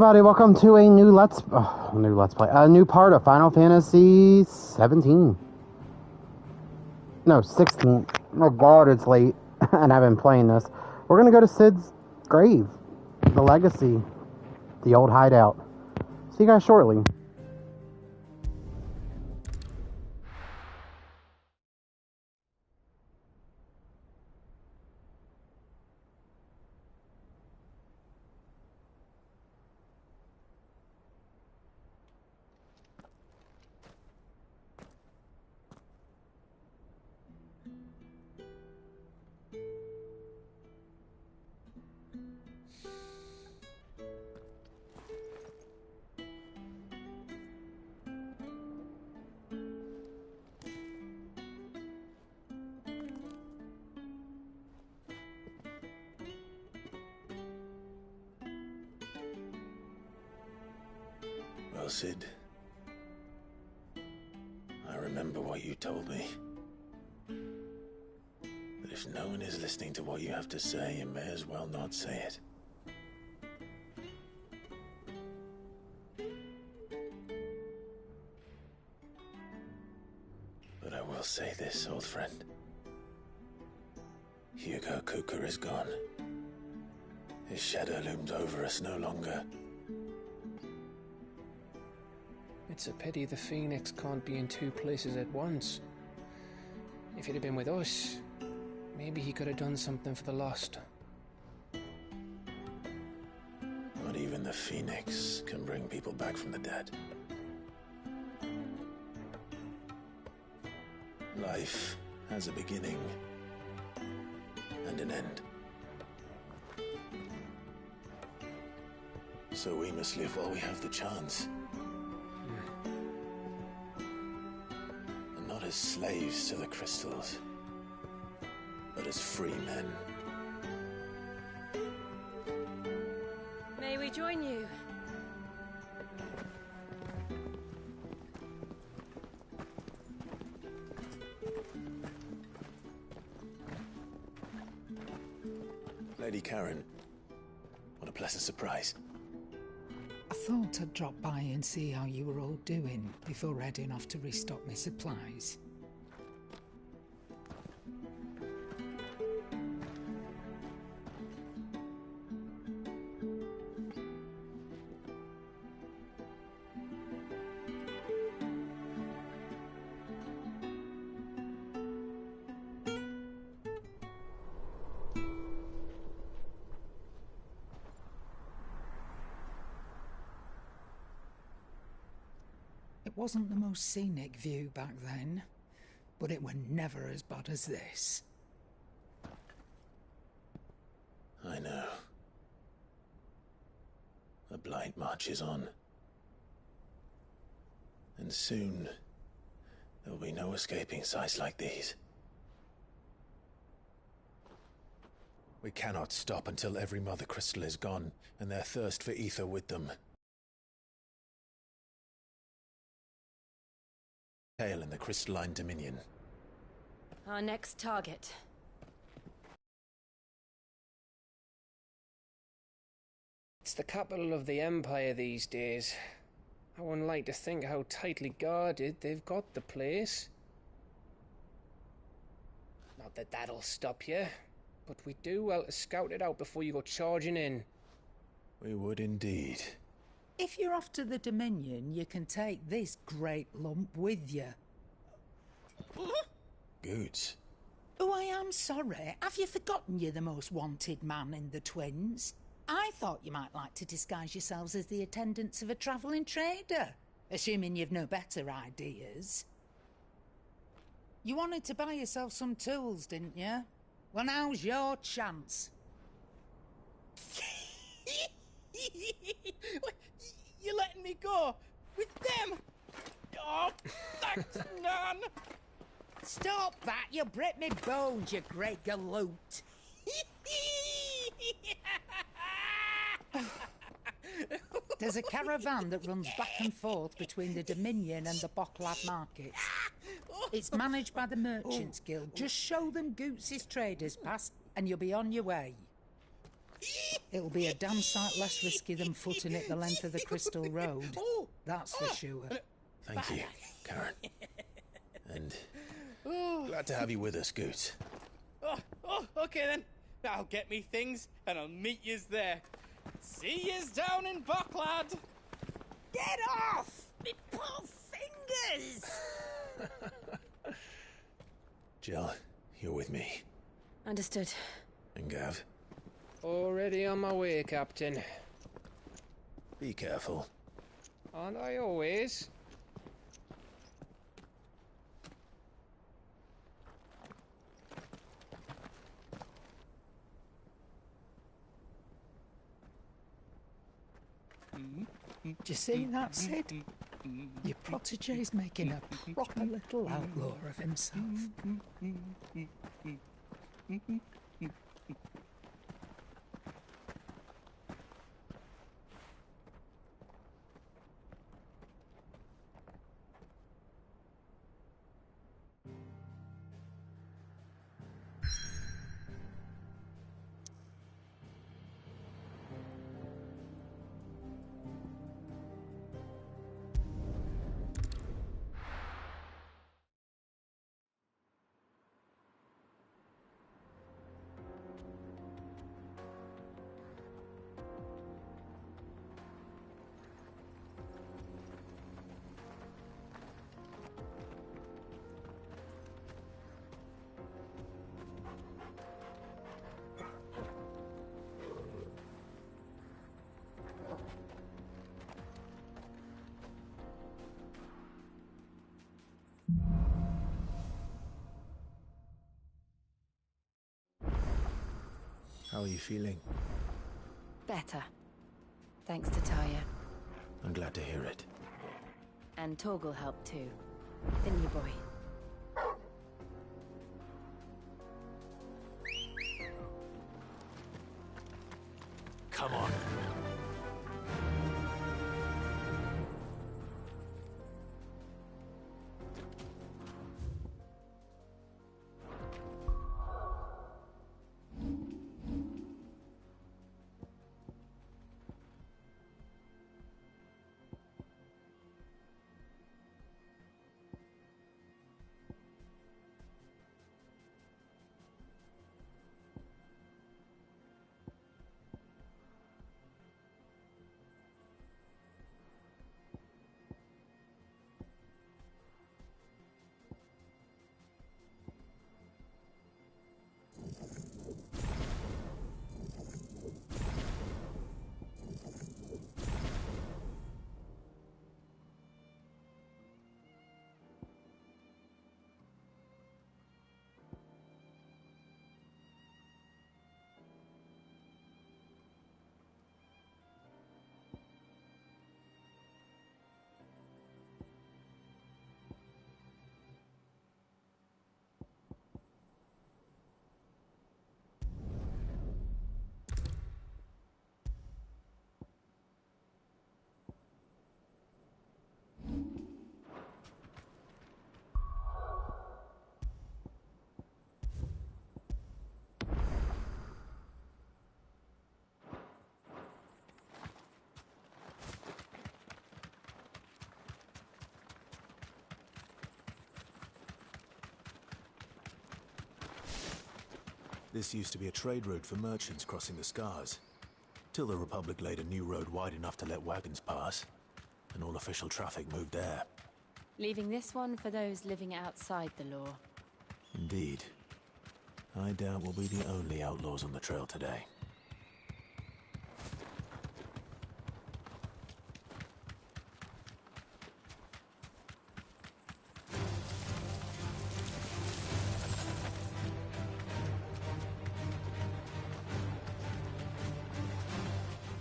everybody, welcome to a new Let's Play. A new part of Final Fantasy 17. No, 16. Oh god, it's late, and I've been playing this. We're gonna go to Cid's grave. The legacy. The old hideout. See you guys shortly. Well, Cid, I remember what you told me. That if no one is listening to what you have to say, you may as well not say it. But I will say this, old friend. Hugo Kuka is gone. His shadow looms over us no longer. It's a pity the Phoenix can't be in two places at once. If he'd have been with us, maybe he could have done something for the lost. Not even the Phoenix can bring people back from the dead. Life has a beginning and an end. So we must live while we have the chance. Not as slaves to the crystals, but as free men. May we join you? Lady Karen, what a pleasant surprise. I thought I'd drop by and see how you were all doing before heading off to restock my supplies. It wasn't the most scenic view back then, but it were never as bad as this. I know. The blight marches on. And soon, there will be no escaping sights like these. We cannot stop until every mother crystal is gone, and their thirst for ether with them. Tail in the crystalline dominion. Our next target. It's the capital of the Empire these days. I wouldn't like to think how tightly guarded they've got the place. Not that that'll stop you, but we'd do well to scout it out before you go charging in. We would indeed. If you're off to the Dominion, you can take this great lump with you. Goods. Oh, I am sorry. Have you forgotten you're the most wanted man in the Twins? I thought you might like to disguise yourselves as the attendants of a travelling trader, assuming you've no better ideas. You wanted to buy yourself some tools, didn't you? Well, now's your chance. You're letting me go with them? Oh, thanks, Nan. Stop that! You'll break me bones, you great galoot. There's a caravan that runs back and forth between the Dominion and the Bocklad markets. It's managed by the Merchants Guild. Just show them Goots' traders pass and you'll be on your way. It'll be a damn sight less risky than footing it the length of the Crystal Road. That's for sure. Thank you, Karen. And glad to have you with us, Goot. Okay then. I'll get me things and I'll meet yous there. See yous down in Bucklad. Get off! Me poor fingers! Jill, you're with me. Understood. And Gav, Already on my way, Captain. be careful. Aren't I always? Do you see that, Sid? Your protege's making a proper little outlaw of himself. How are you feeling? Better. Thanks to Taya. I'm glad to hear it. And Torgal helped too. Didn't you, boy? Come on. This used to be a trade route for merchants crossing the Scars, till the Republic laid a new road wide enough to let wagons pass, and all official traffic moved there. Leaving this one for those living outside the law. Indeed. I doubt we'll be the only outlaws on the trail today.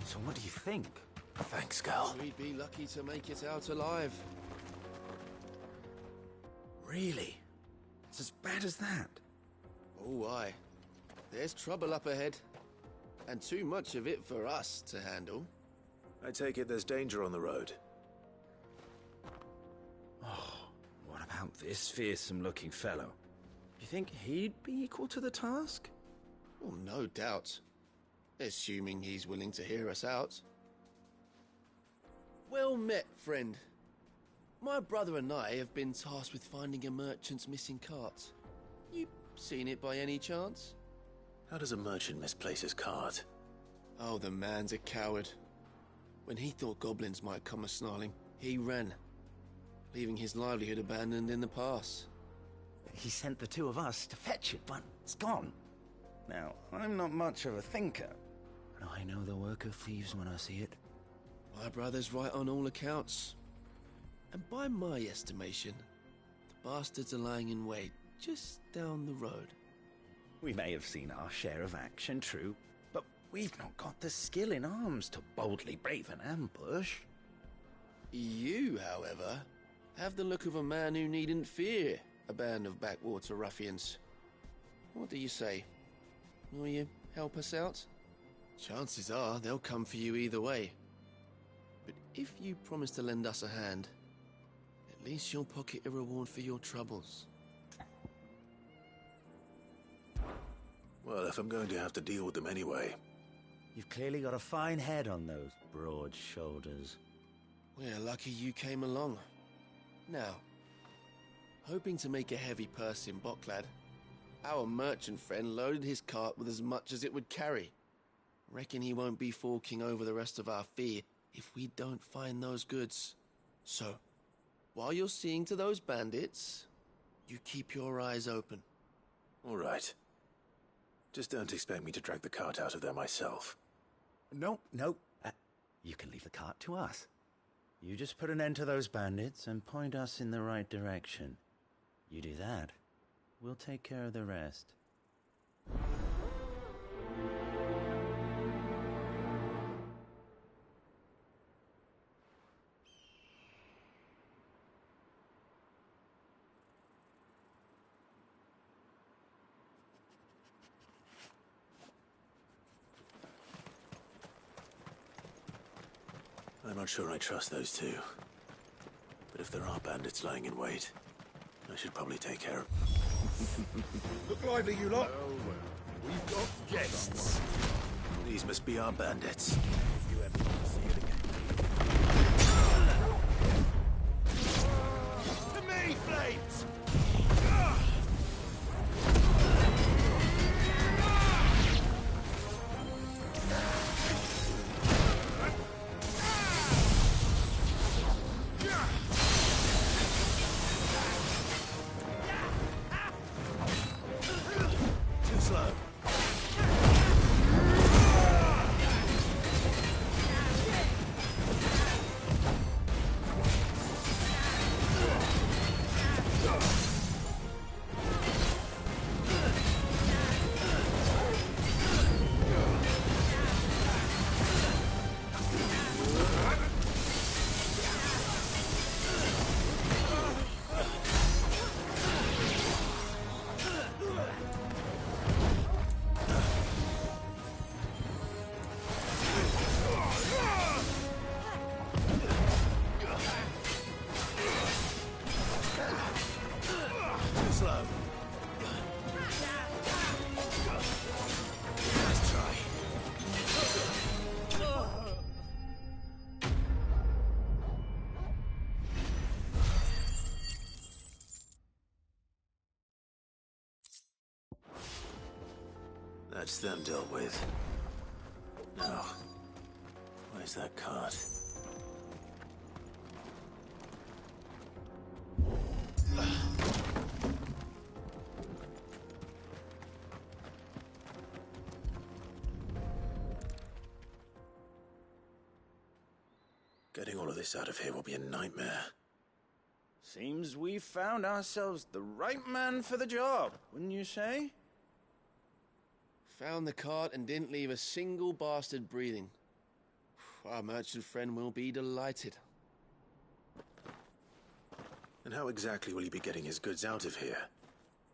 So what do you think? Thanks, Gal. We'd be lucky to make it out alive. Really? It's as bad as that? Oh, aye. There's trouble up ahead. And too much of it for us to handle. I take it there's danger on the road. Oh, what about this fearsome-looking fellow? You think he'd be equal to the task? Well, no doubt. Assuming he's willing to hear us out. Well met, friend. My brother and I have been tasked with finding a merchant's missing cart. You seen it by any chance? How does a merchant misplace his cart? Oh, the man's a coward. When he thought goblins might come a-snarling, he ran, leaving his livelihood abandoned in the pass. He sent the two of us to fetch it, but it's gone. Now, I'm not much of a thinker, but I know the work of thieves when I see it. My brother's right on all accounts. And by my estimation, the bastards are lying in wait just down the road. We may have seen our share of action, true, but we've not got the skill in arms to boldly brave an ambush. You, however, have the look of a man who needn't fear a band of backwater ruffians. What do you say? Will you help us out? Chances are they'll come for you either way. But if you promise to lend us a hand, at least you'll pocket a reward for your troubles. Well, if I'm going to have to deal with them anyway. You've clearly got a fine head on those broad shoulders. We're lucky you came along. Now, hoping to make a heavy purse in Boklad, our merchant friend loaded his cart with as much as it would carry. Reckon he won't be forking over the rest of our fee if we don't find those goods. So, while you're seeing to those bandits, you keep your eyes open. All right. Just don't expect me to drag the cart out of there myself. No. You can leave the cart to us. You just put an end to those bandits and point us in the right direction. You do that, we'll take care of the rest. I'm not sure I trust those two. But if there are bandits lying in wait, I should probably take care of... Look lively, you lot! We've got guests! These must be our bandits. If you ever want to see it again. To me, Flames! That's them dealt with. Now, where's that cart? Getting all of this out of here will be a nightmare. Seems we've found ourselves the right man for the job, wouldn't you say? Found the cart and didn't leave a single bastard breathing. Our merchant friend will be delighted. And how exactly will he be getting his goods out of here?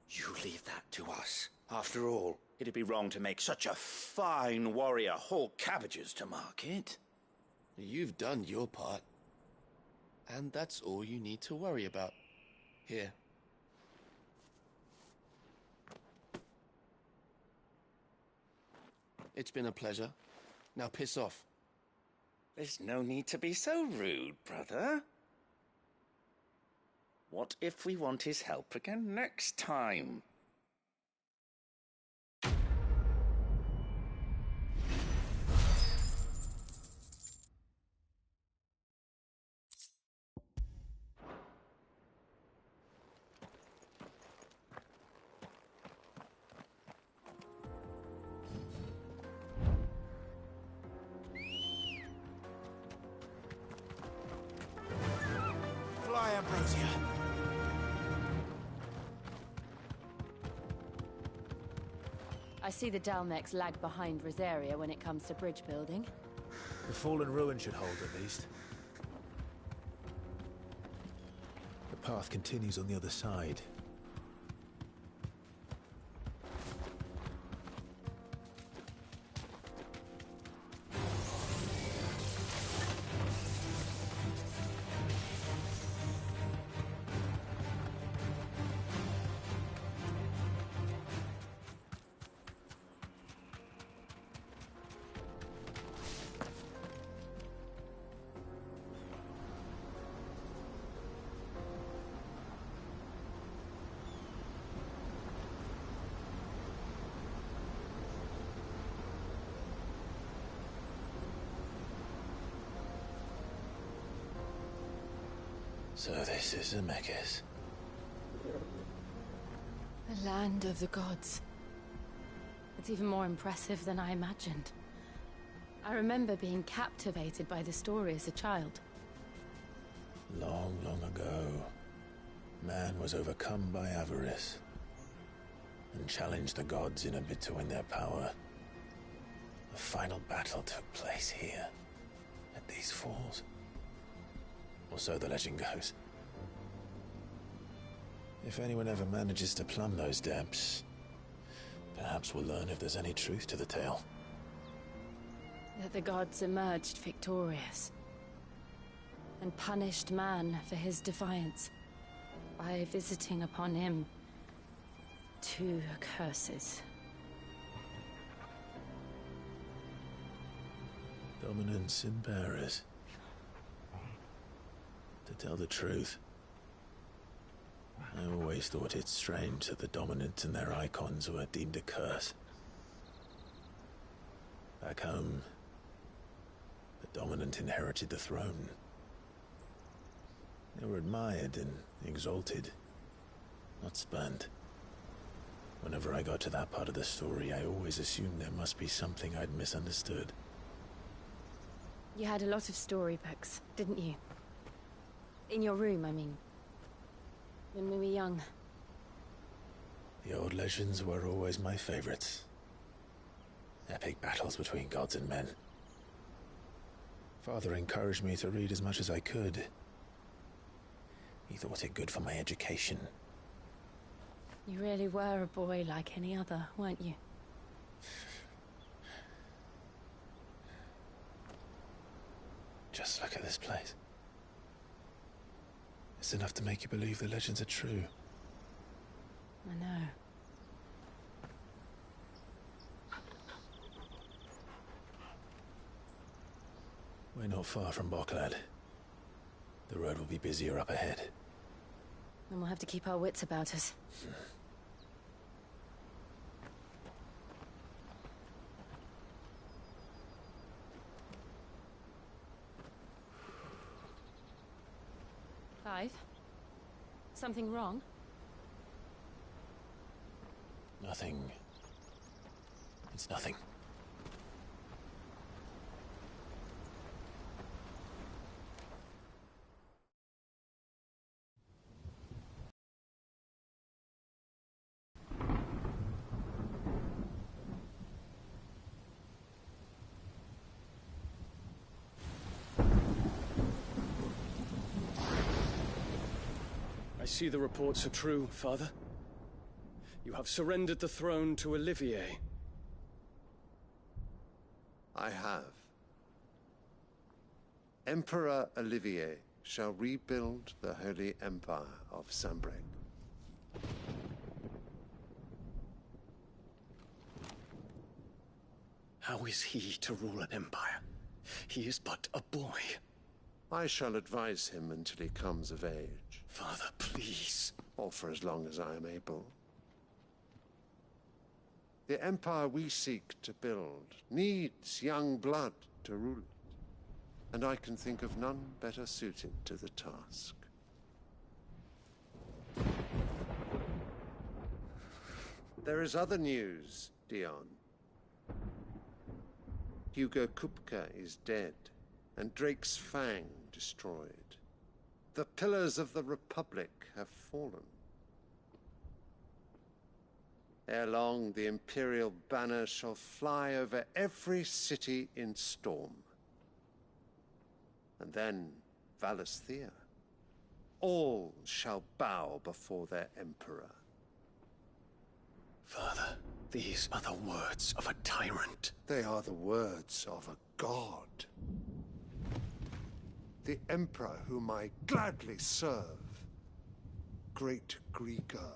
You leave that to us. After all, it'd be wrong to make such a fine warrior haul cabbages to market. You've done your part. And that's all you need to worry about. Here. It's been a pleasure. Now piss off. There's no need to be so rude, brother. What if we want his help again next time? Fly, Ambrosia. I see the Dalmex lag behind Rosaria when it comes to bridge building. The fallen ruin should hold, at least. The path continues on the other side. So this is Zemeckis. The land of the gods. It's even more impressive than I imagined. I remember being captivated by the story as a child. Long, long ago, man was overcome by avarice and challenged the gods in a bid to win their power. The final battle took place here, at these falls. Or so the legend goes. If anyone ever manages to plumb those depths, perhaps we'll learn if there's any truth to the tale. That the gods emerged victorious and punished man for his defiance by visiting upon him 2 curses. Dominance in bearers. To tell the truth, I always thought it strange that the dominant and their icons were deemed a curse. Back home, the dominant inherited the throne. They were admired and exalted, not spurned. Whenever I got to that part of the story, I always assumed there must be something I'd misunderstood. You had a lot of storybooks, didn't you? In your room, I mean. When we were young. The old legends were always my favorites. Epic battles between gods and men. Father encouraged me to read as much as I could. He thought it good for my education. You really were a boy like any other, weren't you? Just look at this place. It's enough to make you believe the legends are true. I know. We're not far from Boklad. The road will be busier up ahead. And we'll have to keep our wits about us. Clive? Something wrong? Nothing. It's nothing. I see the reports are true, Father. You have surrendered the throne to Olivier. I have. Emperor Olivier shall rebuild the Holy Empire of Sanbreque. How is he to rule an empire? He is but a boy. I shall advise him until he comes of age. Father, please. Or for as long as I am able. The empire we seek to build needs young blood to rule it, and I can think of none better suited to the task. There is other news, Dion. Hugo Kupka is dead, and Drake's Fang destroyed. The pillars of the Republic have fallen. Ere long, the Imperial banner shall fly over every city in Storm. And then Valisthea. All shall bow before their Emperor. Father, these are the words of a tyrant. They are the words of a god. The Emperor whom I gladly serve. Great Greeker,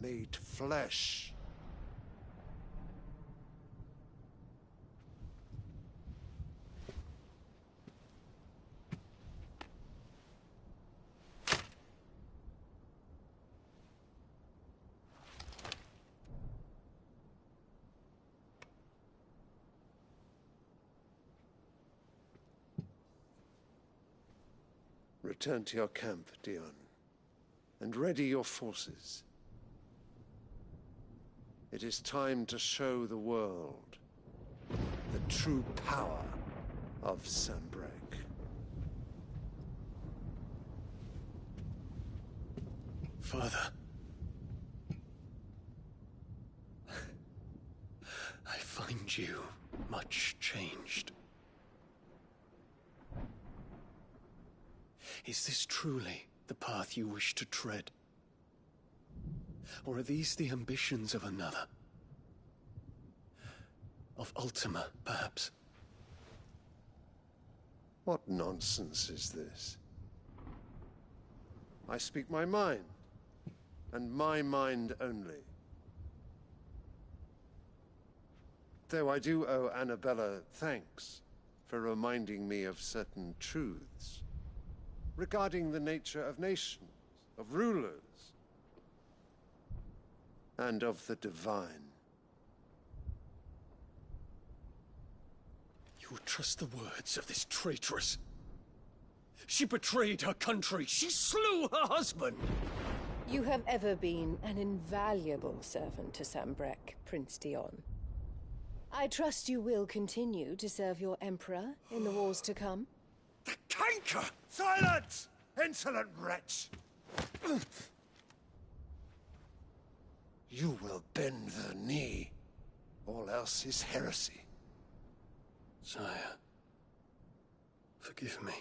made flesh. Return to your camp, Dion, and ready your forces. It is time to show the world the true power of Sanbreque. Father. I find you much changed. Is this truly the path you wish to tread? Or are these the ambitions of another? Of Ultima, perhaps? What nonsense is this? I speak my mind, and my mind only. Though I do owe Annabella thanks for reminding me of certain truths regarding the nature of nations, of rulers, and of the divine. You would trust the words of this traitress? She betrayed her country. She slew her husband. You have ever been an invaluable servant to Sanbreque, Prince Dion. I trust you will continue to serve your Emperor in the wars to come. The canker! Silence! Insolent wretch! You will bend the knee. All else is heresy. Sire, forgive me.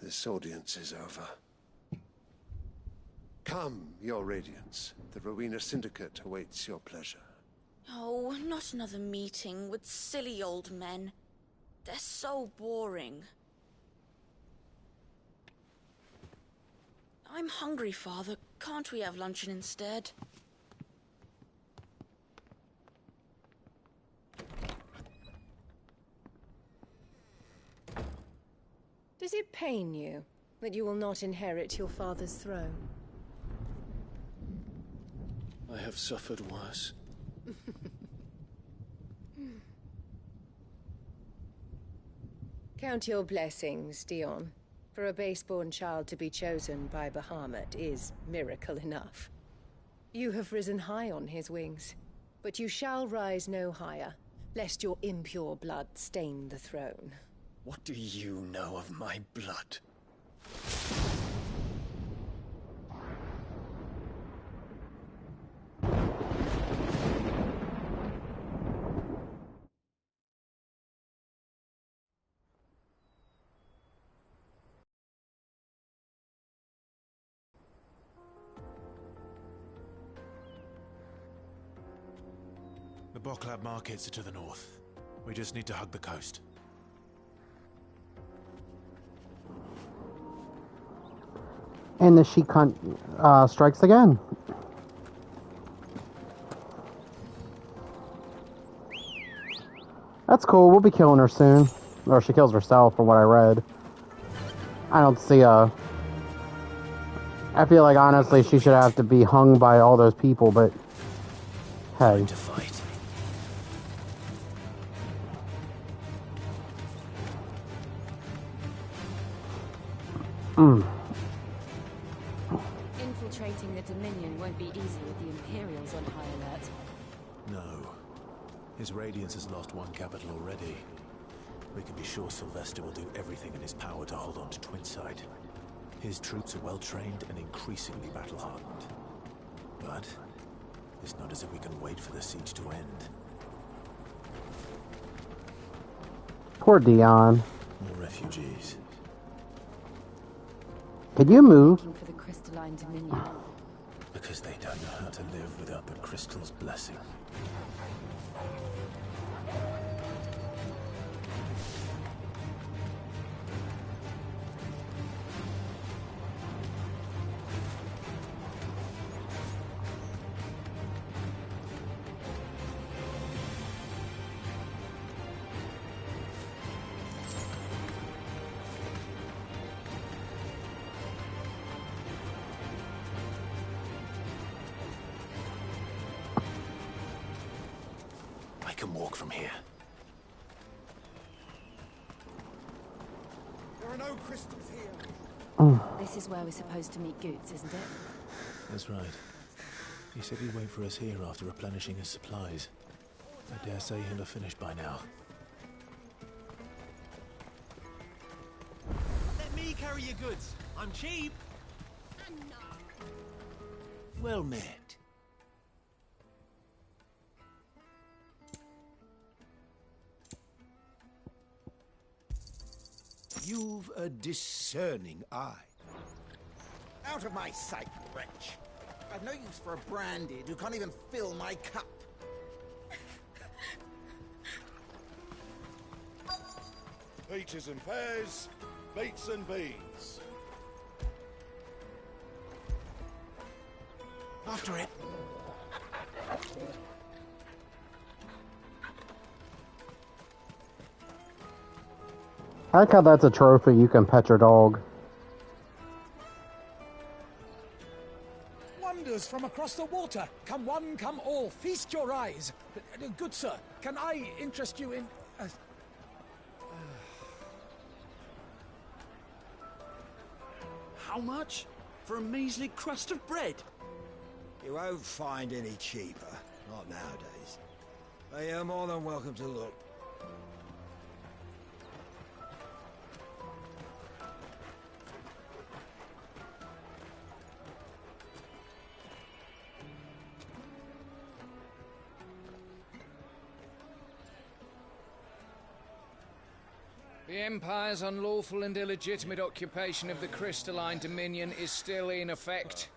This audience is over. Come, your Radiance. The Rowena Syndicate awaits your pleasure. Oh, not another meeting with silly old men. They're so boring. I'm hungry, Father. Can't we have luncheon instead? Does it pain you that you will not inherit your father's throne? I have suffered worse. Count your blessings, Dion. For a base-born child to be chosen by Bahamut is miracle enough. You have risen high on his wings, but you shall rise no higher, lest your impure blood stain the throne. What do you know of my blood? The Boklab markets are to the north. We just need to hug the coast. And the Sheik Hunt strikes again. That's cool. We'll be killing her soon. Or she kills herself, from what I read. I don't see a... I feel like, honestly, she should have to be hung by all those people, but... Hey. To fight. Infiltrating the Dominion won't be easy with the Imperials on high alert. No. His Radiance has lost one capital already. We can be sure Sylvester will do everything in his power to hold on to Twinside. His troops are well trained and increasingly battle-hardened. But it's not as if we can wait for the siege to end. Poor Dion. More refugees. Could you move? Looking for the crystalline Dominion. Because they don't know how to live without the crystal's blessing. I can walk from here. There are no crystals here. This is where we're supposed to meet Goots, isn't it? That's right. He said he'd wait for us here after replenishing his supplies. I dare say he'll have finished by now. Let me carry your goods. I'm cheap. Well met. You've a discerning eye. Out of my sight, wretch. I've no use for a branded who can't even fill my cup. Peaches and pears, beets and beans. After it. I like how that's a trophy you can pet your dog. Wonders from across the water. Come one, come all. Feast your eyes. Good sir, can I interest you in... How much? For a measly crust of bread? You won't find any cheaper. Not nowadays. But you're more than welcome to look. The Empire's unlawful and illegitimate occupation of the Crystalline Dominion is still in effect.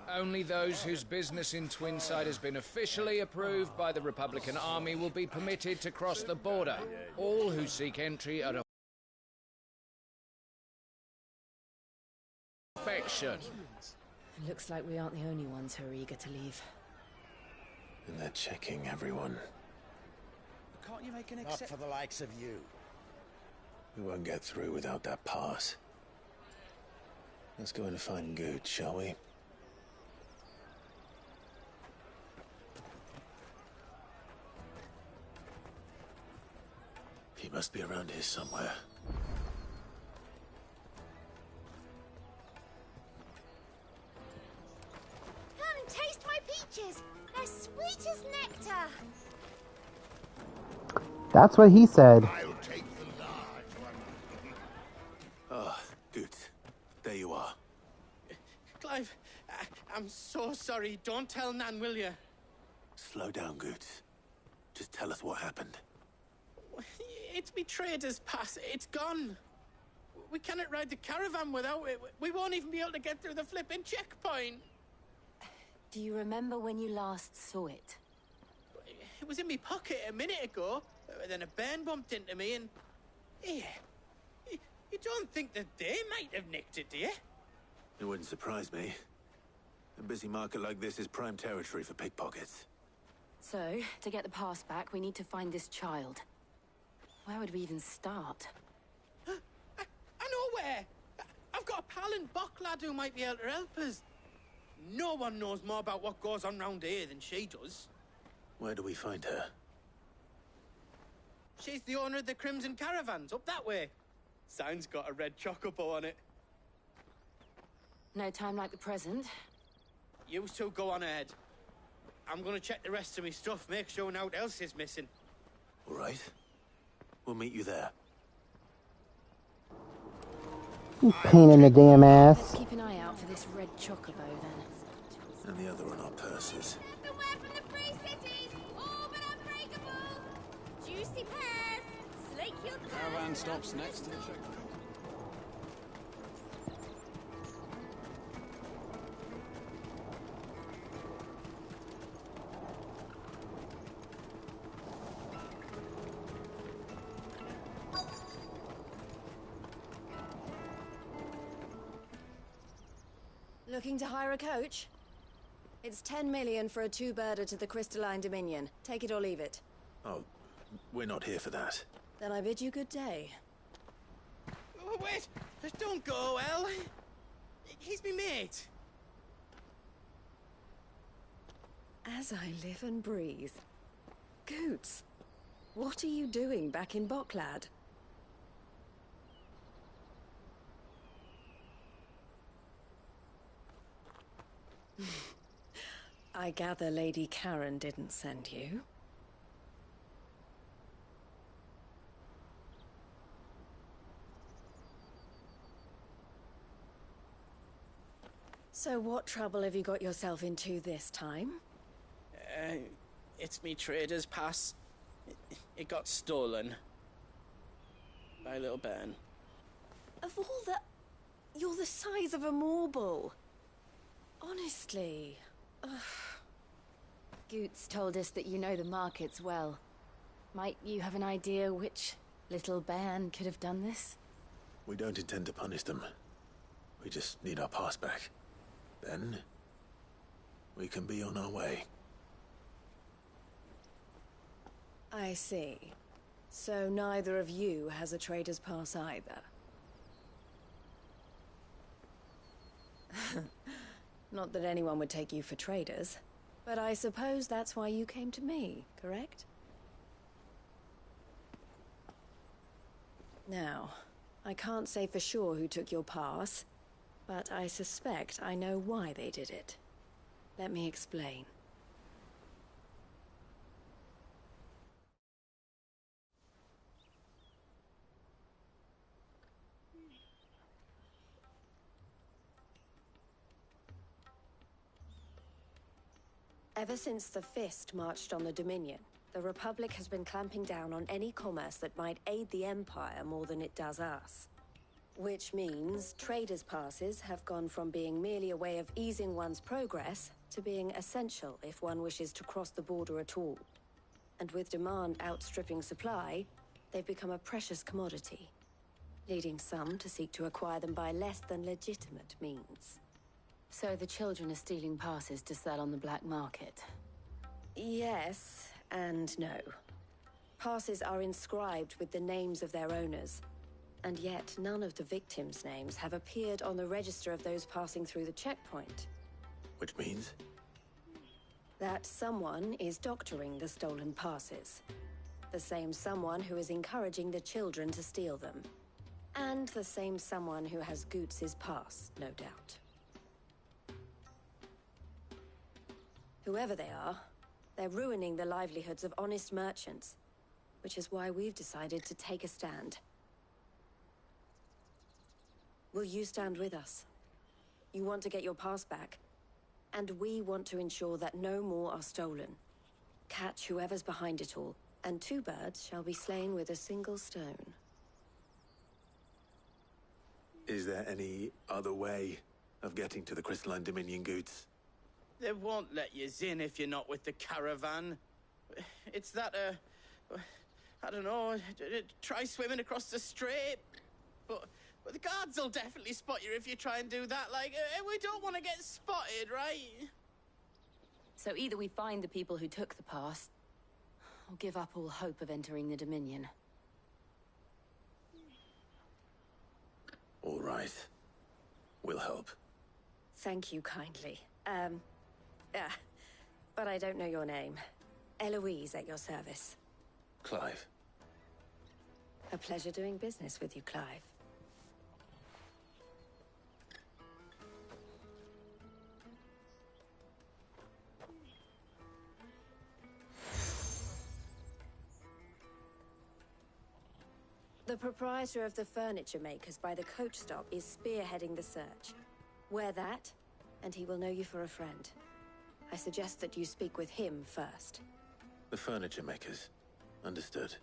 Only those whose business in Twinside has been officially approved by the Republican Army will be permitted to cross the border. All who seek entry are affection. Looks like we aren't the only ones who are eager to leave. And they're checking everyone. Can't you make an Not for the likes of you. We won't get through without that pass. Let's go and find Good, shall we? He must be around here somewhere. Come and taste my peaches. They're sweet as nectar. That's what he said. I'll take the large one. Ah, Good. There you are. Clive, I'm so sorry. Don't tell Nan, will you? Slow down, Good. Just tell us what happened. It's betrayed us pass. It's gone. We cannot ride the caravan without it. We won't even be able to get through the flipping checkpoint. Do you remember when you last saw it? It was in my pocket a minute ago. Then a bairn bumped into me and... Yeah. You don't think that they might have nicked it, do you? It wouldn't surprise me. A busy market like this is prime territory for pickpockets. So, to get the pass back, we need to find this child. Where would we even start? I know where! I've got a pal in Bocklad who might be able to help us. No one knows more about what goes on round here than she does. Where do we find her? She's the owner of the Crimson Caravans, up that way. Sign's got a red chocobo on it. No time like the present. You two go on ahead. I'm gonna check the rest of my stuff, make sure no one else is missing. All right. We'll meet you there. You pain in the damn ass. Let's keep an eye out for this red chocobo, then. And the other on our purses. Aware from the free cities, all but unbreakable. Juicy pears, slake your Caravan stops next to the checkpoint. Looking to hire a coach? It's 10 million for a two-birder to the Crystalline Dominion. Take it or leave it. Oh, we're not here for that. Then I bid you good day. Oh, wait! Don't go, El. He's me mate. As I live and breathe. Goots, what are you doing back in Bocklad? I gather Lady Karen didn't send you. So what trouble have you got yourself into this time? It's me trader's pass. It got stolen. By a little bairn. Of all the... You're the size of a marble. Honestly. Ugh. Goots told us that you know the markets well. Might you have an idea which little bairn could have done this? We don't intend to punish them. We just need our pass back. Then, we can be on our way. I see. So neither of you has a trader's pass either. Not that anyone would take you for traders, but I suppose that's why you came to me, correct? Now, I can't say for sure who took your pass, but I suspect I know why they did it. Let me explain. Ever since the Fist marched on the Dominion, the Republic has been clamping down on any commerce that might aid the Empire more than it does us. Which means traders' passes have gone from being merely a way of easing one's progress to being essential if one wishes to cross the border at all. And with demand outstripping supply, they've become a precious commodity, leading some to seek to acquire them by less than legitimate means. So the children are stealing passes to sell on the black market? Yes and no. Passes are inscribed with the names of their owners, and yet none of the victims' names have appeared on the register of those passing through the checkpoint. Which means? That someone is doctoring the stolen passes. The same someone who is encouraging the children to steal them. And the same someone who has Goots' pass, no doubt. Whoever they are, they're ruining the livelihoods of honest merchants, which is why we've decided to take a stand. Will you stand with us? You want to get your pass back, and we want to ensure that no more are stolen. Catch whoever's behind it all, and two birds shall be slain with a single stone. Is there any other way of getting to the Crystalline Dominion, Goots? They won't let you in if you're not with the caravan. It's that, I don't know, try swimming across the strait. But the guards will definitely spot you if you try and do that. Like, we don't want to get spotted, right? So either we find the people who took the pass, or give up all hope of entering the Dominion. All right. We'll help. Thank you kindly. But I don't know your name. Eloise at your service. Clive. A pleasure doing business with you, Clive. The proprietor of the furniture makers by the coach stop is spearheading the search. Wear that, and he will know you for a friend. I suggest that you speak with him first. The furniture makers. Understood.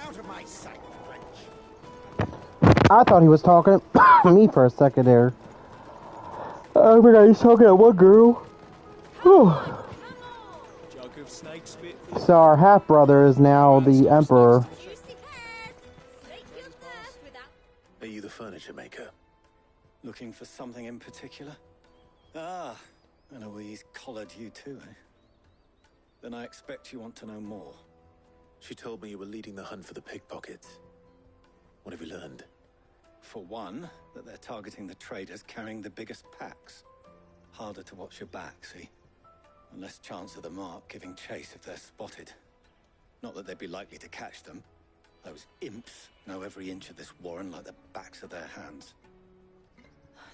Out of my sight, wretch. I thought he was talking to me for a second there. I forgot he's talking to one girl. Whew. So our half-brother is now the emperor. Are you the furniture maker? Looking for something in particular? Ah, Eloise collared you too, eh? Then I expect you want to know more. She told me you were leading the hunt for the pickpockets. What have you learned? For one, that they're targeting the traders carrying the biggest packs. Harder to watch your back, see? And less chance of the mark giving chase if they're spotted. Not that they'd be likely to catch them. Those imps know every inch of this warren like the backs of their hands.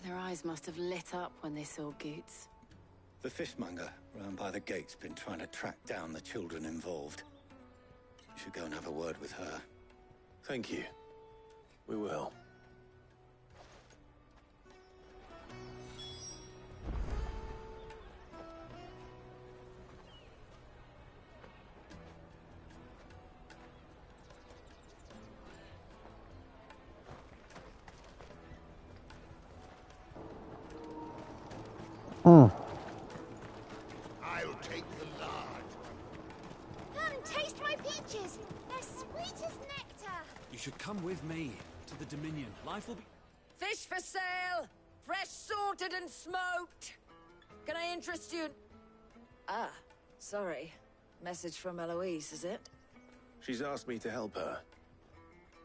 Their eyes must have lit up when they saw Goots. The fishmonger round by the gate's been trying to track down the children involved. You should go and have a word with her. Thank you. We will. I'll take the large one. Come, taste my peaches. They're sweet as nectar. You should come with me to the Dominion. Life will be... Fish for sale! Fresh sorted and smoked! Can I interest you? Ah, sorry. Message from Eloise, is it? She's asked me to help her.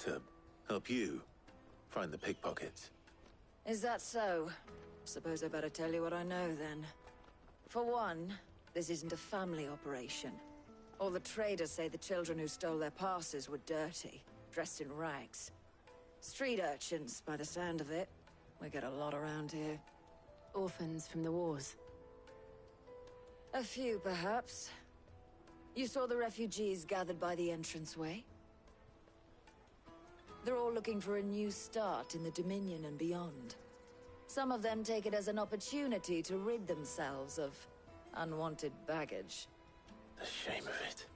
To help you find the pickpockets. Is that so? Suppose I better tell you what I know, then. For one, this isn't a family operation. All the traders say the children who stole their passes were dirty, dressed in rags. Street urchins, by the sound of it. We get a lot around here. Orphans from the wars. A few, perhaps. You saw the refugees gathered by the entranceway? They're all looking for a new start in the Dominion and beyond. Some of them take it as an opportunity to rid themselves of unwanted baggage. The shame of it.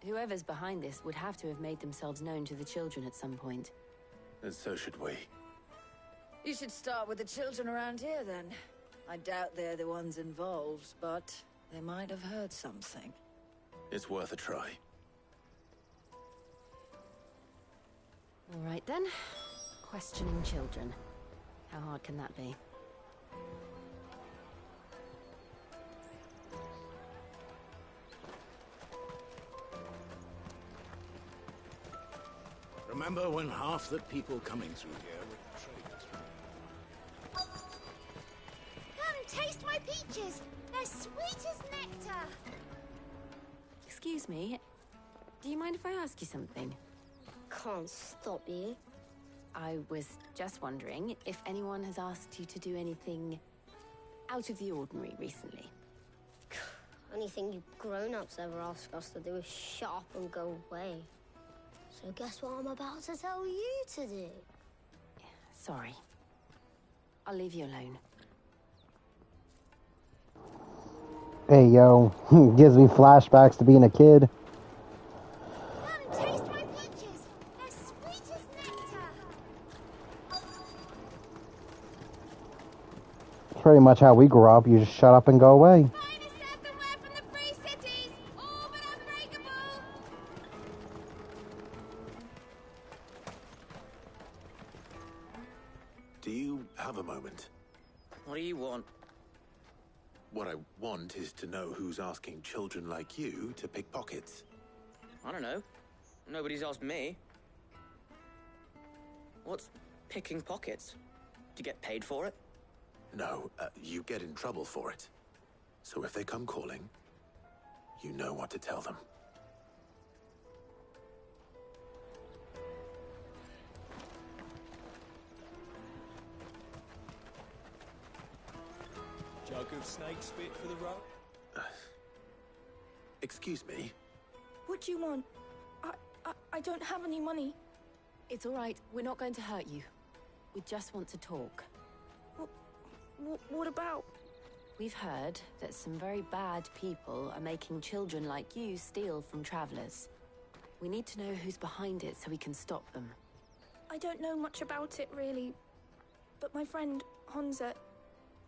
Whoever's behind this would have to have made themselves known to the children at some point. And so should we. You should start with the children around here, then. I doubt they're the ones involved, but they might have heard something. It's worth a try. All right, then. Questioning children. How hard can that be? Remember when half the people coming through here were traders from... Come, taste my peaches. They're sweet as nectar. Excuse me. Do you mind if I ask you something? Can't stop you. I was just wondering if anyone has asked you to do anything out of the ordinary recently. Anything you grown-ups ever ask us to do is shut up and go away. So guess what I'm about to tell you to do? Sorry. I'll leave you alone. Hey, yo. Gives me flashbacks to being a kid. Come, taste my peaches. They're sweet as nectar. Pretty much how we grew up. You just shut up and go away. Do you have a moment? What do you want? What I want is to know who's asking children like you to pick pockets. I don't know. Nobody's asked me. What's picking pockets? Do you get paid for it? No, you get in trouble for it. So if they come calling, you know what to tell them. Jug of snake spit for the rope? Excuse me? What do you want? I don't have any money. It's all right. We're not going to hurt you. We just want to talk. What about? We've heard that some very bad people are making children like you steal from travelers. We need to know who's behind it so we can stop them. I don't know much about it, really. But my friend, Honza,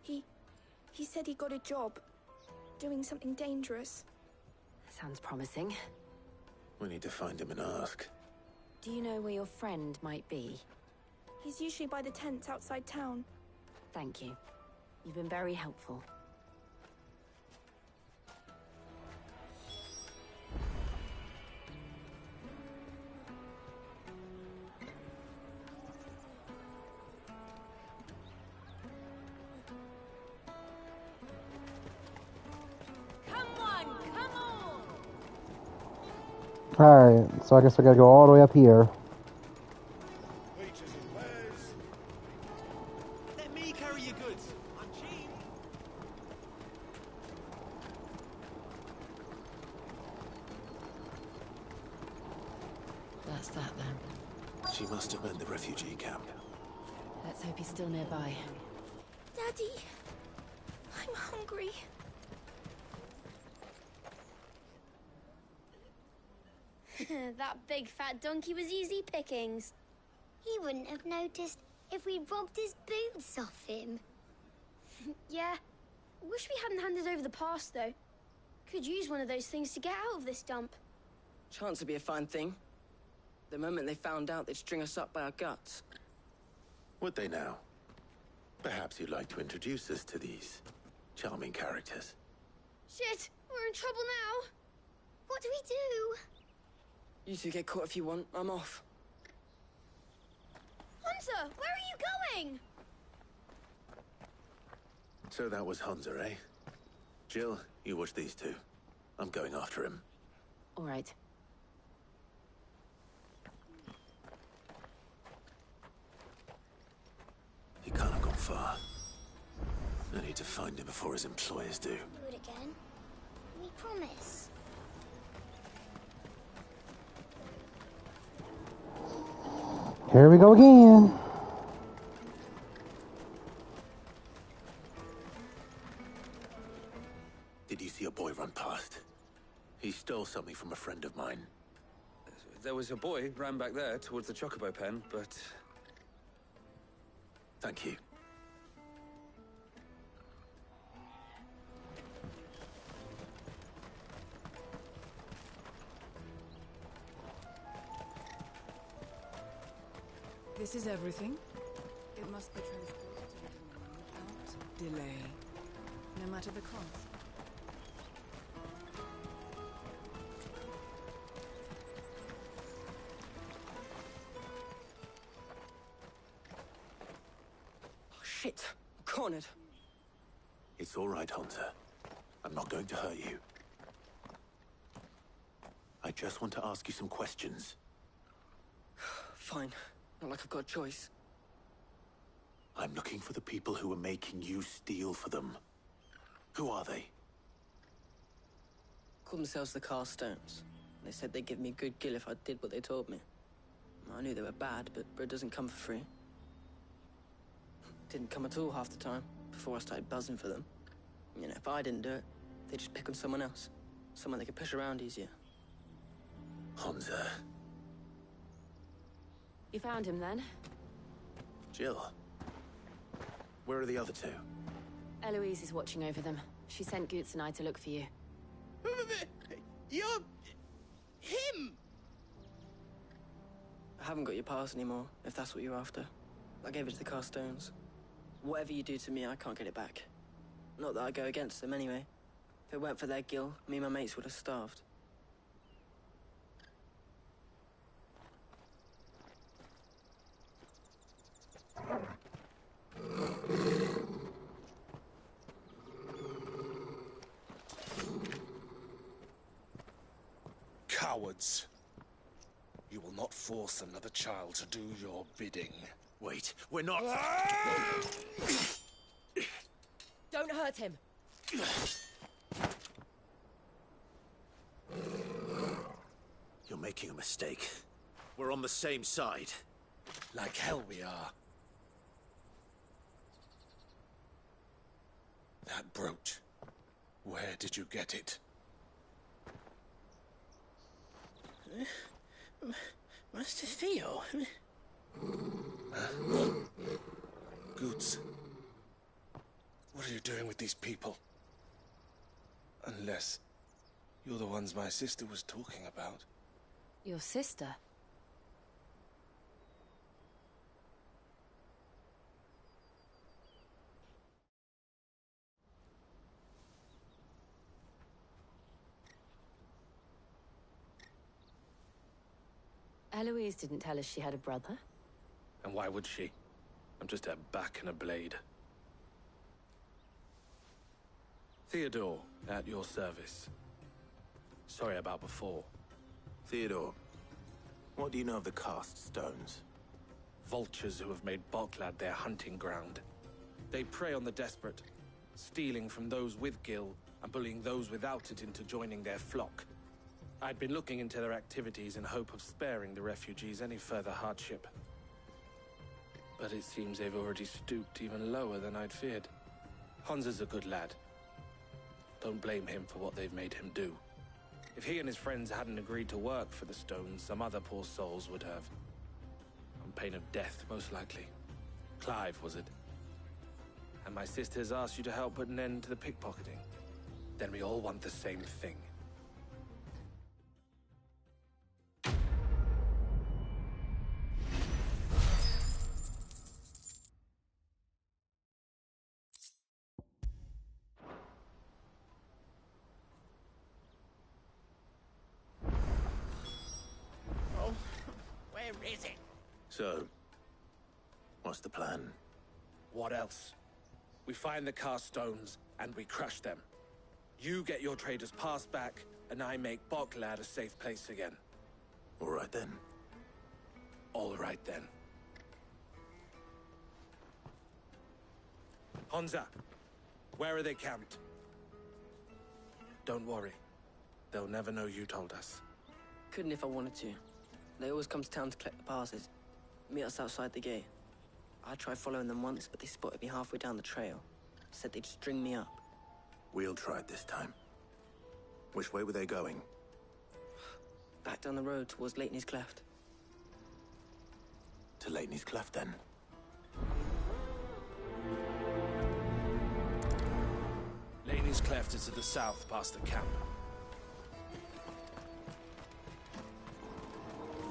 he said he got a job doing something dangerous. Sounds promising. We need to find him and ask. Do you know where your friend might be? He's usually by the tents outside town. Thank you. You've been very helpful. Alright, so I guess I gotta go all the way up here. Let me carry your goods. I'm cheap. That's that then. She must have meant the refugee camp. Let's hope he's still nearby. Daddy, I'm hungry. That big fat donkey was easy pickings. He wouldn't have noticed if we'd robbed his boots off him. Yeah. Wish we hadn't handed over the pass, though. Could use one of those things to get out of this dump. Chance would be a fine thing. The moment they found out, they'd string us up by our guts. Would they now? Perhaps you'd like to introduce us to these charming characters. Shit, we're in trouble now. What do we do? You two get caught if you want. I'm off. Hunter, where are you going? So that was Hunter, eh? Jill, you watch these two. I'm going after him. All right. He can't have gone far. I need to find him before his employers do. Do it again. We promise. Here we go again. Did you see a boy run past? He stole something from a friend of mine. There was a boy ran back there towards the chocobo pen, but... Thank you. This is everything. It must be transported without delay, no matter the cost. Oh, shit. I'm cornered. It's all right, Hunter. I'm not going to hurt you. I just want to ask you some questions. Fine. Not like I've got a choice. I'm looking for the people who are making you steal for them. Who are they? Called themselves the Carstones. They said they'd give me a good gill if I did what they told me. I knew they were bad, but bread doesn't come for free. Didn't come at all half the time, before I started buzzing for them. You know, if I didn't do it, they'd just pick on someone else. Someone they could push around easier. Hunter. You found him then? Jill. Where are the other two? Eloise is watching over them. She sent Goots and I to look for you. You're... him! I haven't got your pass anymore, if that's what you're after. I gave it to the Carstones. Whatever you do to me, I can't get it back. Not that I go against them anyway. If it weren't for their guild, me and my mates would have starved. Cowards. You will not force another child to do your bidding. Wait, we're not... Don't hurt him. You're making a mistake. We're on the same side. Like hell we are. That brooch. Where did you get it? Master Theo? Goods. What are you doing with these people? Unless you're the ones my sister was talking about. Your sister? Eloise didn't tell us she had a brother. And why would she? I'm just her back and a blade. Theodore, at your service. Sorry about before. Theodore, what do you know of the cast stones? Vultures who have made Boklad their hunting ground. They prey on the desperate, stealing from those with Gil and bullying those without it into joining their flock. I'd been looking into their activities in hope of sparing the refugees any further hardship. But it seems they've already stooped even lower than I'd feared. Hansa's a good lad. Don't blame him for what they've made him do. If he and his friends hadn't agreed to work for the stones, some other poor souls would have. On pain of death, most likely. Clive, was it? And my sisters asked you to help put an end to the pickpocketing. Then we all want the same thing. Where is it? So, what's the plan? What else? We find the cast stones, and we crush them. You get your traders pass back, and I make Boklad a safe place again. All right then. All right then. Hansa, where are they camped? Don't worry. They'll never know you told us. Couldn't if I wanted to. They always come to town to collect the passes. Meet us outside the gate. I tried following them once, but they spotted me halfway down the trail. Said they'd string me up. We'll try it this time. Which way were they going? Back down the road towards Leighton's Cleft. To Leighton's Cleft, then. Leighton's Cleft is to the south, past the camp.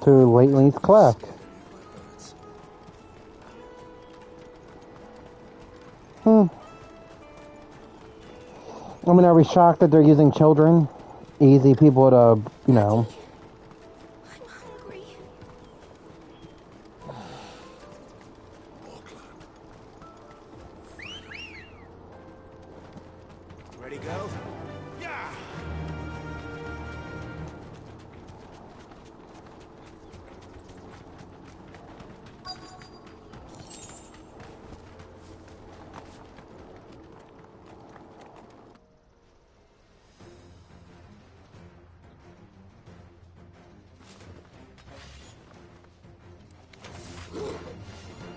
To Leighton's Cleft. I mean, are we shocked that they're using children? Easy people to, you know. Ready, go? Yeah!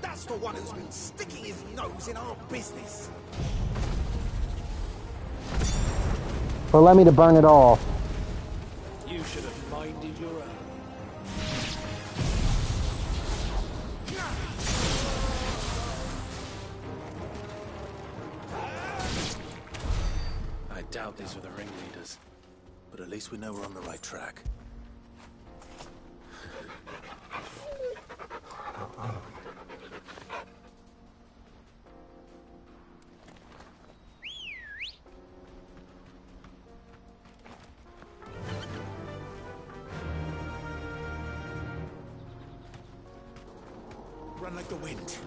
That's the one who's been sticking his nose in our business. Or let me to burn it off. You should have minded your own. I doubt these were the ringleaders. But at least we know we're on the right track. run like the wind.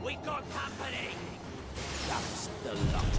We got company! That's the lot of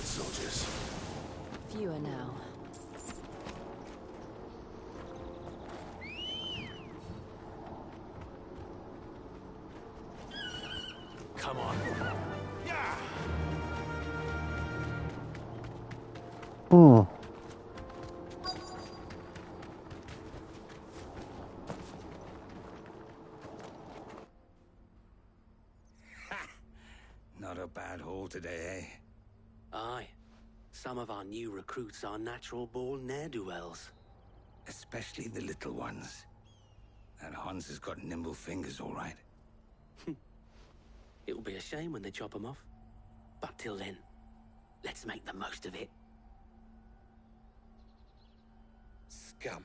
soldiers. Fewer now. Come on. Yeah. Hmm. Not a bad haul today, eh? Aye. Some of our new recruits are natural-born ne'er-do-wells. Especially the little ones. And Hans has got nimble fingers, all right. It'll be a shame when they chop them off. But till then, let's make the most of it. Scum.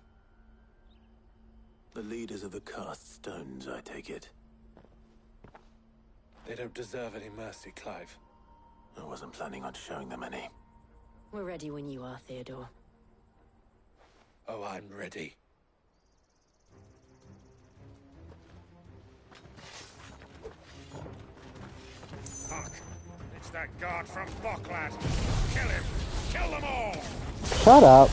The leaders of the cast stones, I take it. They don't deserve any mercy, Clive. I wasn't planning on showing them any. We're ready when you are, Theodore. Oh, I'm ready. Fuck. It's that guard from Bocklad. Kill him. Kill them all. Shut up.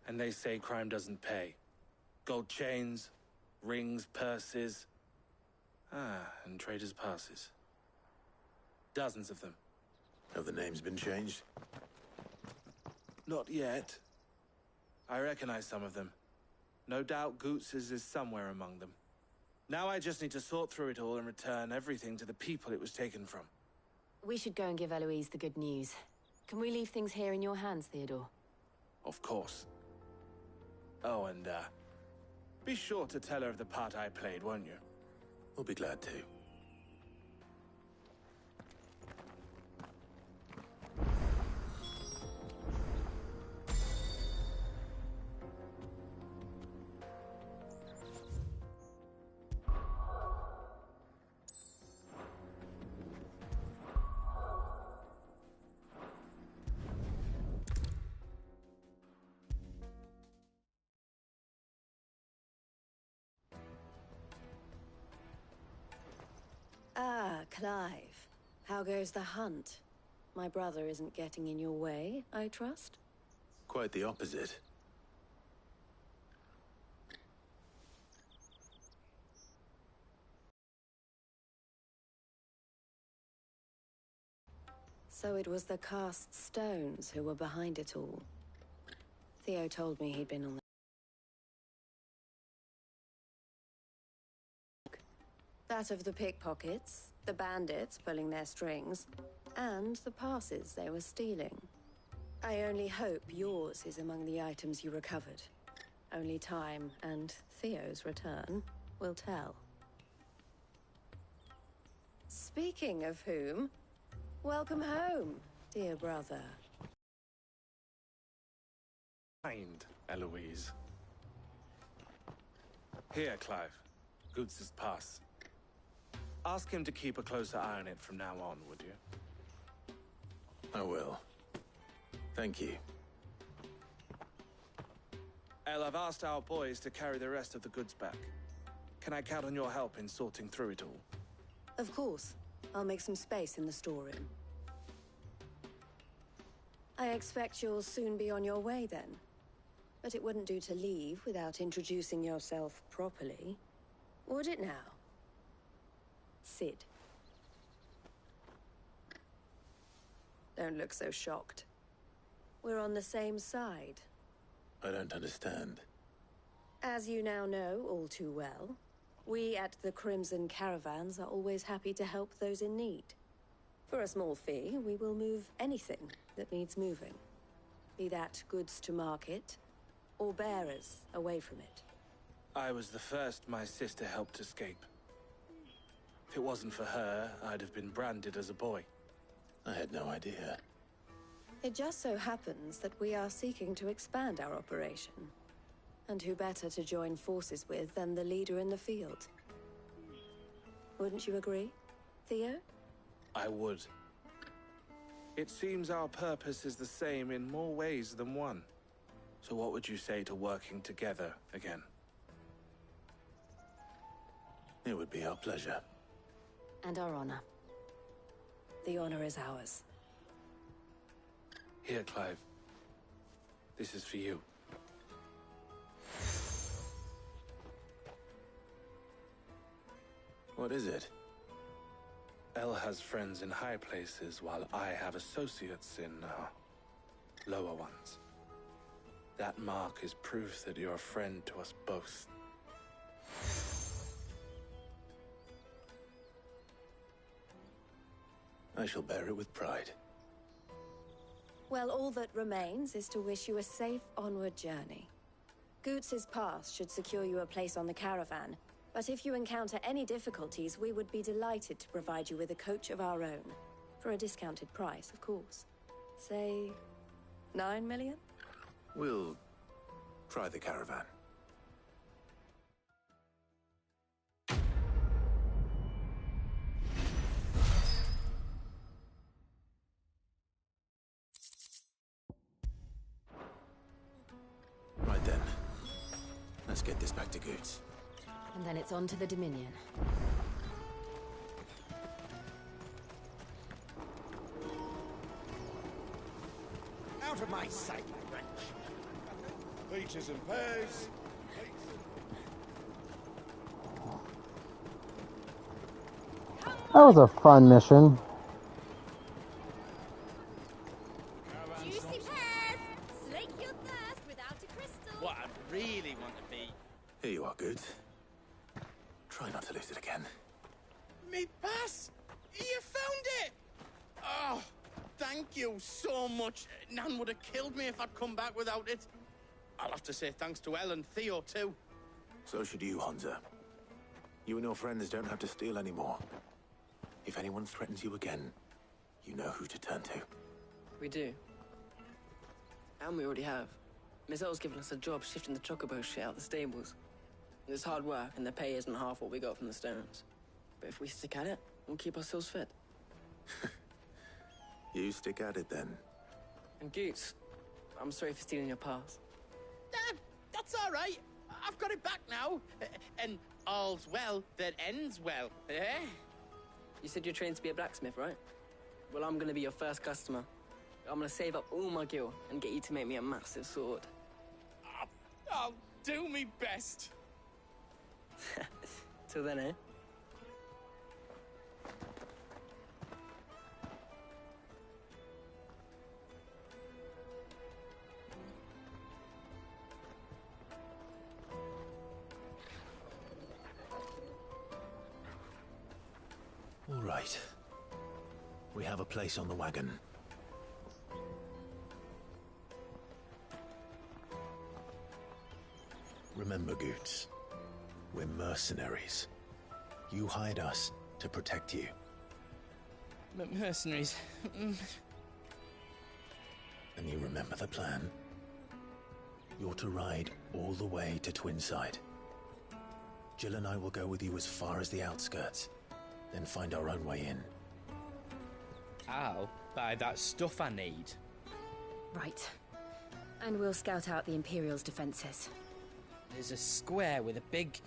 And they say crime doesn't pay. Gold chains, rings, purses. And traders' passes. Dozens of them. Have the names been changed? Not yet. I recognize some of them. No doubt Goots's is somewhere among them. Now I just need to sort through it all and return everything to the people it was taken from. We should go and give Eloise the good news. Can we leave things here in your hands, Theodore? Of course. Oh, and, be sure to tell her of the part I played, won't you? We'll be glad to. Ah, Clive. How goes the hunt? My brother isn't getting in your way, I trust? Quite the opposite. So it was the cast stones who were behind it all. Theo told me he'd been on the... That of the pickpockets, the bandits pulling their strings, and the passes they were stealing. I only hope yours is among the items you recovered. Only time and Theo's return will tell. Speaking of whom, welcome home, dear brother. Kind, Eloise. Here, Clive. Goots' pass. Ask him to keep a closer eye on it from now on, would you? I will. Thank you. El, I've asked our boys to carry the rest of the goods back. Can I count on your help in sorting through it all? Of course. I'll make some space in the storeroom. I expect you'll soon be on your way then. But it wouldn't do to leave without introducing yourself properly. Would it now? Sid. Don't look so shocked. We're on the same side. I don't understand. As you now know all too well, we at the Crimson Caravans are always happy to help those in need. For a small fee, we will move anything that needs moving. Be that goods to market, or bearers away from it. I was the first my sister helped escape. If it wasn't for her, I'd have been branded as a boy. I had no idea. It just so happens that we are seeking to expand our operation. And who better to join forces with than the leader in the field? Wouldn't you agree, Theo? I would. It seems our purpose is the same in more ways than one. So what would you say to working together again? It would be our pleasure. And our honor. The honor is ours. Here, Clive. This is for you. What is it? El has friends in high places, while I have associates in, lower ones. That mark is proof that you're a friend to us both. I shall bear it with pride. Well, all that remains is to wish you a safe onward journey. Goots' pass should secure you a place on the caravan, but if you encounter any difficulties, we would be delighted to provide you with a coach of our own. For a discounted price, of course. Say, 9 million? We'll try the caravan. Right then. Let's get this back to Goots. And then it's on to the Dominion. Out of my sight, wretch! Peaches and pears. That was a fun mission. Juicy pears! Slake your thirst without a crystal! What I really want to be... Here you are, Goots. Try not to lose it again. Me pass! You found it! Oh, thank you so much. Nan would have killed me if I'd come back without it. I'll have to say thanks to Elle and Theo, too. So should you, Hansa. You and your friends don't have to steal anymore. If anyone threatens you again, you know who to turn to. We do. And we already have. Miss Elle's given us a job shifting the chocobo shit out the stables. It's hard work, and the pay isn't half what we got from the stones. But if we stick at it, we'll keep ourselves fit. You stick at it, then. And Goots, I'm sorry for stealing your pass. That's all right. I've got it back now. And all's well that ends well, eh? You said you're trained to be a blacksmith, right? Well, I'm gonna be your first customer. I'm gonna save up all my gil and get you to make me a massive sword. I'll do me best. Till then, eh? All right. We have a place on the wagon. Remember, Goots, we're mercenaries. You hired us to protect you. Mercenaries. And you remember the plan? You're to ride all the way to Twinside. Jill and I will go with you as far as the outskirts, then find our own way in. I'll buy that stuff I need. Right. And we'll scout out the Imperial's defenses. There's a square with a big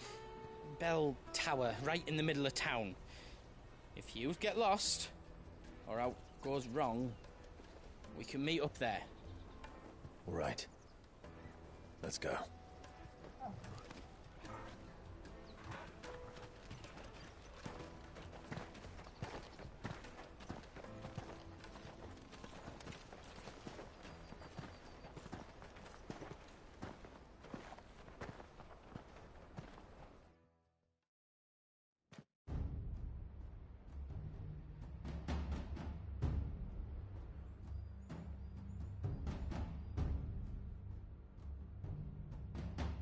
bell tower right in the middle of town. If you get lost, or out goes wrong, we can meet up there. All right. Let's go.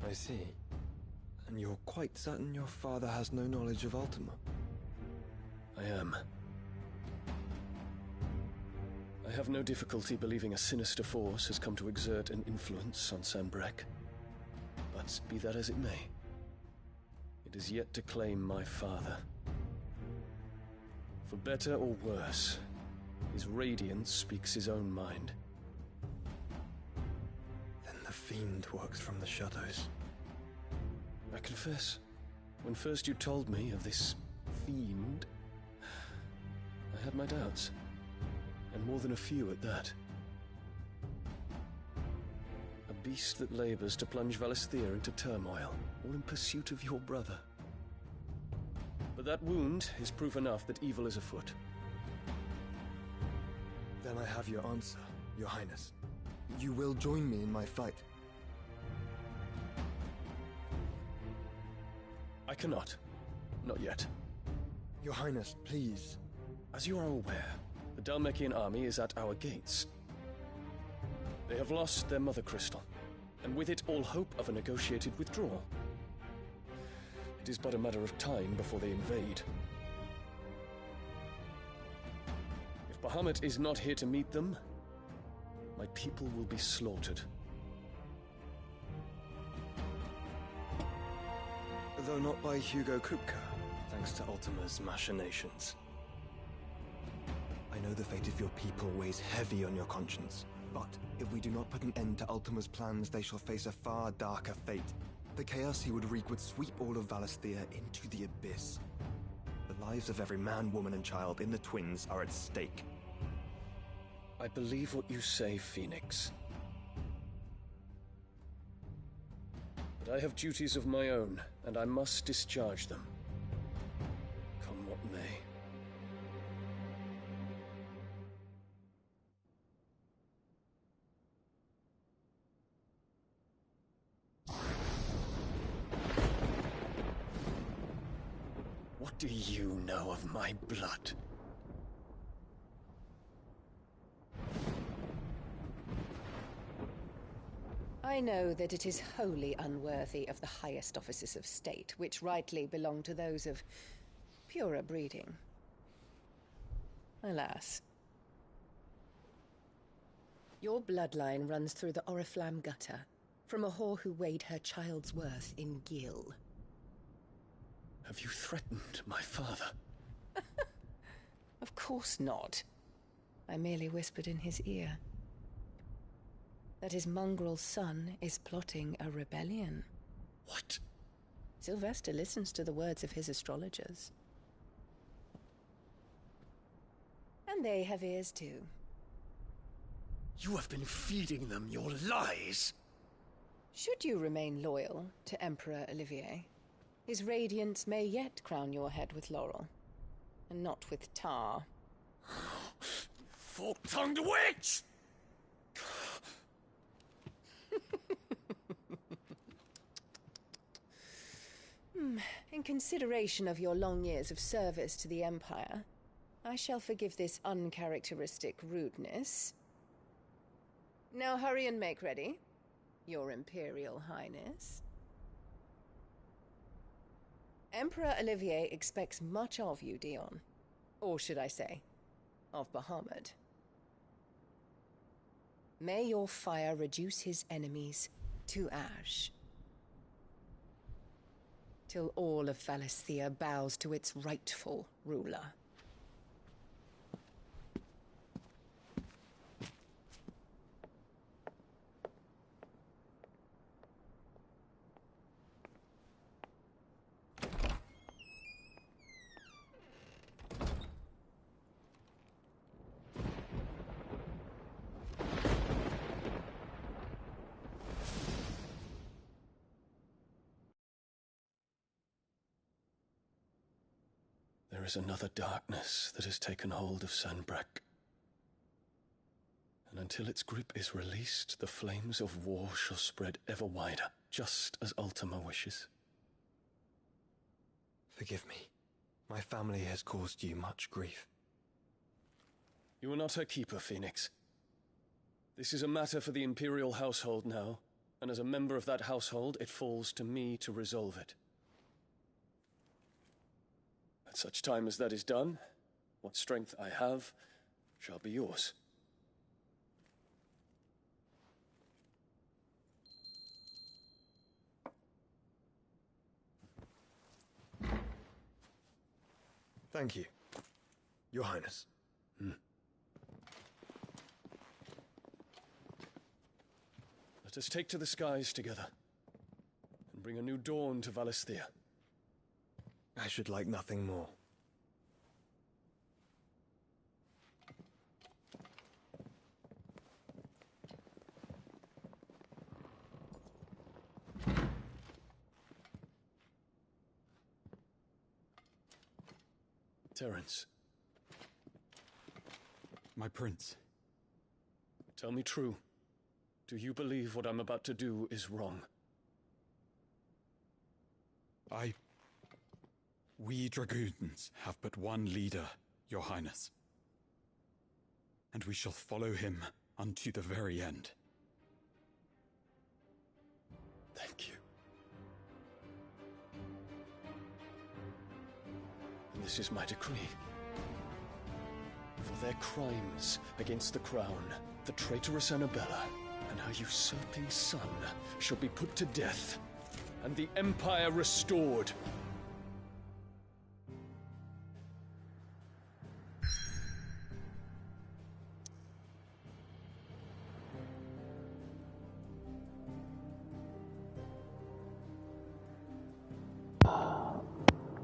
I see. And you're quite certain your father has no knowledge of Ultima? I am. I have no difficulty believing a sinister force has come to exert an influence on Sanbreque. But be that as it may, it is yet to claim my father. For better or worse, his radiance speaks his own mind. Then the fiend works from the shadows. I confess, when first you told me of this fiend, I had my doubts. And more than a few at that. A beast that labors to plunge Valisthea into turmoil, all in pursuit of your brother. But that wound is proof enough that evil is afoot. Then I have your answer, Your Highness. You will join me in my fight. I cannot. Not yet. Your Highness, please. As you are aware, the Dhalmekian army is at our gates. They have lost their mother crystal, and with it all hope of a negotiated withdrawal. It is but a matter of time before they invade. If Bahamut is not here to meet them, my people will be slaughtered. Though not by Hugo Kupka, thanks to Ultima's machinations. I know the fate of your people weighs heavy on your conscience, but if we do not put an end to Ultima's plans, they shall face a far darker fate. The chaos he would wreak would sweep all of Valisthea into the abyss. The lives of every man, woman, and child in the Twins are at stake. I believe what you say, Phoenix. But I have duties of my own, and I must discharge them. Come what may. What do you know of my blood? I know that it is wholly unworthy of the highest offices of state, which rightly belong to those of purer breeding. Alas. Your bloodline runs through the Oriflamme gutter, from a whore who weighed her child's worth in gil. Have you threatened my father? Of course not. I merely whispered in his ear that his mongrel son is plotting a rebellion. What? Sylvester listens to the words of his astrologers. And they have ears too. You have been feeding them your lies! Should you remain loyal to Emperor Olivier, his radiance may yet crown your head with laurel, and not with tar. Fork-tongued witch! In consideration of your long years of service to the Empire, I shall forgive this uncharacteristic rudeness. Now hurry and make ready, Your Imperial Highness. Emperor Olivier expects much of you, Dion. Or should I say, of Bahamut. May your fire reduce his enemies to ash, till all of Valisthea bows to its rightful ruler. There is another darkness that has taken hold of Sanbreque. And until its grip is released, the flames of war shall spread ever wider, just as Ultima wishes. Forgive me. My family has caused you much grief. You are not her keeper, Phoenix. This is a matter for the Imperial household now, and as a member of that household, it falls to me to resolve it. At such time as that is done, what strength I have shall be yours. Thank you, Your Highness. Let us take to the skies together, and bring a new dawn to Valisthea. I should like nothing more. Terence. My prince. Tell me true. Do you believe what I'm about to do is wrong? We dragoons have but one leader, Your Highness. And we shall follow him unto the very end. Thank you. And this is my decree. For their crimes against the crown, the traitorous Annabella and her usurping son shall be put to death, and the Empire restored.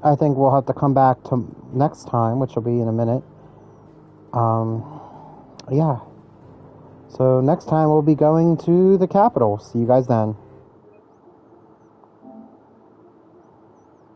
I think we'll have to come back to next time, which will be in a minute. Yeah. So next time we'll be going to the capital. See you guys then.